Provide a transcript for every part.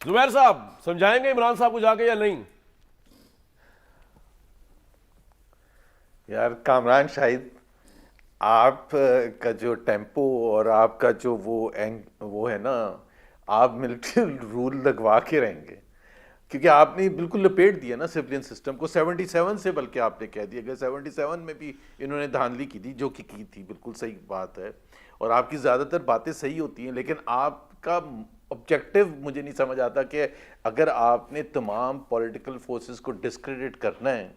زبیر صاحب سمجھائیں گے عمران صاحب کو جا کے یا نہیں؟ یار کامران شاہد، آپ کا جو ٹیمپو اور آپ کا جو وہ ہے نا، آپ ملٹری رول لگوا کے رہیں گے، کیونکہ آپ نے بالکل لپیٹ دیا نا سویلین سسٹم کو 77 سے، بلکہ آپ نے کہہ دیا کہ 77 میں بھی انہوں نے دھاندلی کی تھی، جو کہ کی تھی، بالکل صحیح بات ہے، اور آپ کی زیادہ تر باتیں صحیح ہوتی ہیں، لیکن آپ کا آبجیکٹو مجھے نہیں سمجھ آتا کہ اگر آپ نے تمام پولیٹیکل فورسز کو ڈسکریڈٹ کرنا ہے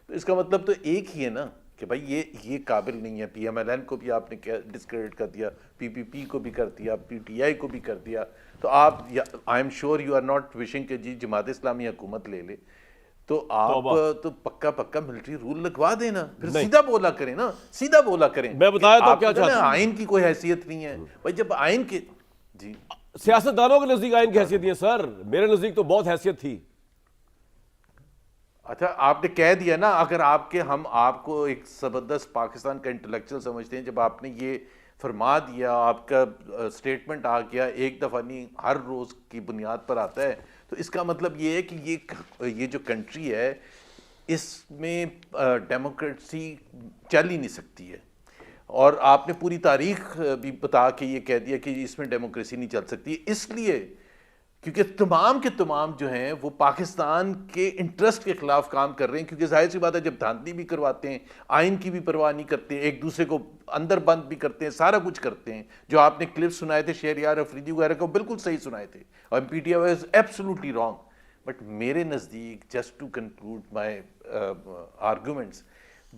تو اس کا مطلب تو ایک ہی ہے نا کہ بھائی یہ قابل نہیں ہے. پی ایم ایل این کو بھی آپ نے ڈسکریڈٹ کر دیا، پی پی پی کو بھی کر دیا، پی ٹی آئی کو بھی کر دیا. تو آپ I am sure you are not wishing کہ جی جماعت اسلامی حکومت لے لے، تو آپ تو پکا ملٹری رول لگوا دینا، پھر سیدھا بولا کریں نا، سیدھا بولا کریں. میں بتایا تو کیا چاہتا ہوں، آئین کی کوئی حیثیت نہیں ہے بھائی، جب آئین کے جی سیاست دانوں کے نزدیک آئین کی حیثیت نہیں ہے سر، میرے نزدیک تو بہت حیثیت تھی. اچھا آپ نے کہہ دیا نا، اگر ہم آپ کو ایک زبردست پاکستان کا انٹلیکچوئل سمجھتے ہیں، جب آپ نے یہ فرما دیا، آپ کا سٹیٹمنٹ آ گیا، ایک دفعہ نہیں ہر روز کی بنیاد پر آتا ہے، تو اس کا مطلب یہ ہے کہ یہ جو کنٹری ہے اس میں ڈیموکریسی چل ہی نہیں سکتی ہے. اور آپ نے پوری تاریخ بھی بتا کے یہ کہہ دیا کہ اس میں ڈیموکریسی نہیں چل سکتی، اس لیے کیونکہ تمام کے تمام جو ہیں وہ پاکستان کے انٹرسٹ کے خلاف کام کر رہے ہیں. کیونکہ ظاہر سی بات ہے جب دھاندلی بھی کرواتے ہیں، آئین کی بھی پرواہ نہیں کرتے، ایک دوسرے کو اندر بند بھی کرتے ہیں، سارا کچھ کرتے ہیں. جو آپ نے کلپ سنائے تھے شہریار افریدی وغیرہ کو، بالکل صحیح سنائے تھے، اور P T I was absolutely wrong. But میرے نزدیک just to conclude my arguments,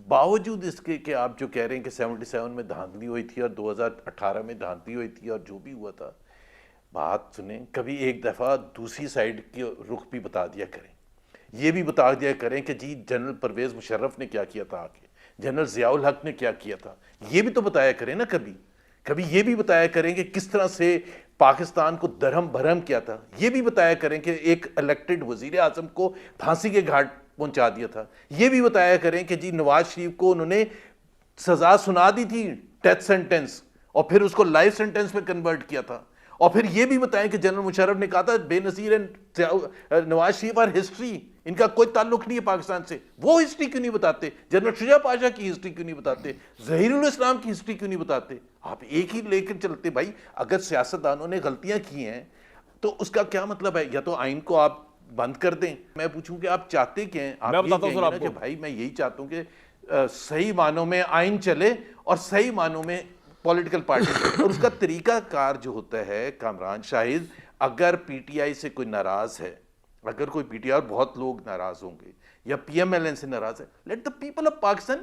باوجود اس کے کہ آپ جو کہہ رہے ہیں کہ 77 میں دھاندلی ہوئی تھی اور 2018 میں دھاندلی ہوئی تھی اور جو بھی ہوا تھا، بات سنیں، کبھی ایک دفعہ دوسری سائیڈ کی رخ بھی بتا دیا کریں. یہ بھی بتا دیا کریں کہ جی جنرل پرویز مشرف نے کیا کیا تھا آگے، جنرل ضیاء الحق نے کیا کیا تھا، یہ بھی تو بتایا کریں نا. کبھی یہ بھی بتایا کریں کہ کس طرح سے پاکستان کو درہم بھرہم کیا تھا. یہ بھی بتایا کریں کہ ایک الیکٹڈ وزیر اعظم کو پھانسی کے گھاٹ پہنچا دیا تھا. یہ بھی بتایا کریں کہ جی نواز شریف کو انہوں نے سزا سنا دی تھی، ڈیتھ سینٹنس، اور پھر اس کو لائف سینٹنس میں کنورٹ کیا تھا. اور پھر یہ بھی بتائیں کہ جنرل مشرف نے کہا تھا بے نظیر نواز شریف اور ہسٹری، ان کا کوئی تعلق نہیں ہے پاکستان سے. وہ ہسٹری کیوں نہیں بتاتے؟ جنرل شجاع پاشا کی ہسٹری کیوں نہیں بتاتے؟ ظہیر الاسلام کی ہسٹری کیوں نہیں بتاتے؟ آپ ایک ہی لے کر چلتے. بھائی اگر سیاستدانوں نے غلطیاں کی ہیں تو اس کا کیا مطلب ہے؟ یا تو آئین کو آپ بند کر دیں. میں پوچھوں کہ آپ چاہتے کیا ہیں؟ آپ یہ کہیں گے نا کہ بھائی میں یہی چاہتا ہوں کہ صحیح معنوں میں آئین چلے اور صحیح معنوں میں پولیٹیکل پارٹی. اور اس کا طریقہ کار جو ہوتا ہے کامران شاہد، اگر پی ٹی آئی سے کوئی ناراض ہے، اگر کوئی پی ٹی آئی، اور بہت لوگ ناراض ہوں گے، یا پی ایم ایل این سے ناراض ہے، let the people of Pakistan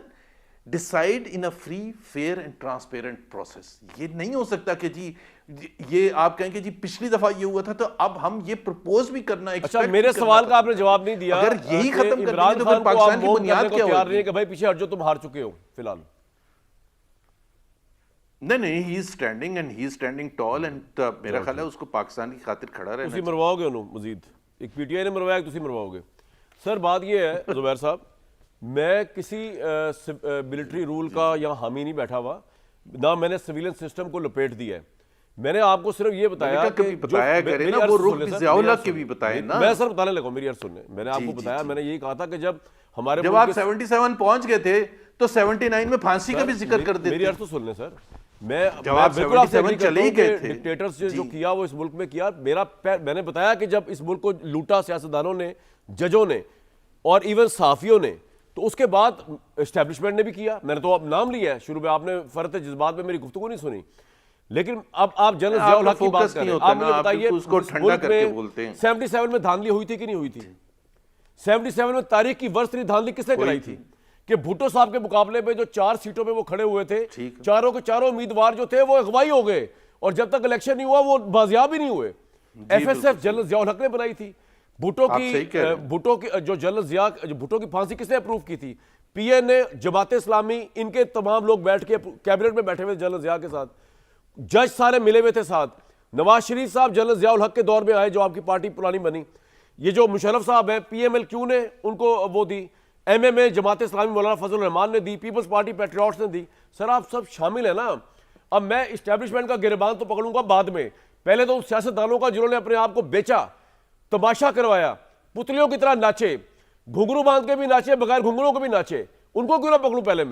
decide in a free fair and transparent process. یہ نہیں ہو سکتا کہ جی یہ آپ کہیں کہ جی پچھلی دفعہ یہ ہوا تھا تو اب ہم یہ پرپوز بھی کرنا. اچھا میرے سوال کا آپ نے جواب نہیں دیا. اگر یہی ختم کرنا ہے تو پھر پاکستان کی بنیاد کیا ہوگی؟ کہ بھائی پیچھے ہٹ جو، تم ہار چکے ہو فی الحال. نہیں he is standing and he is standing tall, and میرا خیال ہے اس کو پاکستان کی خاطر کھڑا رہنا. تسی مرواؤ گے انہوں مزید، ایک پی ٹی آئی نے مروایا کہ تسی مرواؤ گے. سر بات یہ ہے زبیر صاحب، میں کسی ملٹری رول کا یہاں حامی نہیں بیٹھا ہوا، نہ میں نے سویلین سسٹم کو لپیٹ دیا ہے. میں نے آپ کو صرف یہ بتایا کہ بتایا کرے نا وہ رخ ضیاء الحق کے بھی بتائے نا. میں سر بتانے لگا، میری عرض سننے. میں نے آپ کو بتایا، میں نے یہی کہا تھا کہ جب آپ 77 پہنچ گئے تھے تو 79 میں پھانسی کا بھی ذکر کر دیتے. میری عرض تو سن لیں سر. میں بالکل آپ سے ایگری کرتا ہوں کہ ڈکٹیٹرز نے جو کیا وہ اس ملک میں کیا. میں نے بتایا کہ جب اس ملک کو لوٹا سیاستدانوں نے، ججوں نے، اور ایون صحافیوں نے، تو اس کے بعد اسٹیبلشمنٹ نے بھی کیا. میں نے تو اب نام لیا ہے شروع میں، آپ نے فرط جذبات میں میری گفتگو نہیں سنی. لیکن اب آپ جنرل ضیاء الحق کی بات کریں، آپ مجھے بتائیے اس ملک میں 77 میں دھاندلی ہوئی تھی کہ نہیں ہوئی تھی؟ 77 میں تاریخ کی ورثری دھاندلی کس نے کرائی تھی؟ کہ بھٹو صاحب کے مقابلے پہ جو 4 سیٹوں پہ وہ کھڑے ہوئے تھے، چاروں کے چاروں امیدوار جو تھے وہ اغوائی ہو گئے، اور جب تک الیکشن نہیں ہوا وہ بازیاب ہی نہیں ہوئے. F S F general Zia ul-Haq نے بنائی تھی. بھٹو کی جو جنرل ضیاء بھٹو کی پھانسی کس نے اپروو کی تھی؟ پی این اے، جماعت اسلامی، ان کے تمام لوگ بیٹھ کے کیبنٹ میں بیٹھے ہوئے جنرل ضیاء کے ساتھ. جج سارے ملے ہوئے تھے ساتھ. نواز شریف صاحب جنرل ضیاء الحق کے دور میں آئے جو آپ کی پارٹی پرانی بنی. یہ جو مشرف صاحب ہیں، پی ایم ایل کیو نے ان کو وہ دی، ایم ایم اے جماعت اسلامی مولانا فضل الرحمان نے دی، پیپلز پارٹی پیٹریوٹس نے دی. سر آپ سب شامل ہیں نا. اب میں اسٹیبلشمنٹ کا گریبان تو پکڑوں گا بعد میں، پہلے تو سیاستدانوں کا جنہوں نے اپنے آپ کو بیچا تماشا کروایا, پتلیوں کی طرح ناچے, گھنگرو باندھ کے بھی ناچے, بغیر گھنگروں کے بھی ناچے, ان کو کیوں نہ پکڑوں پہلے میں؟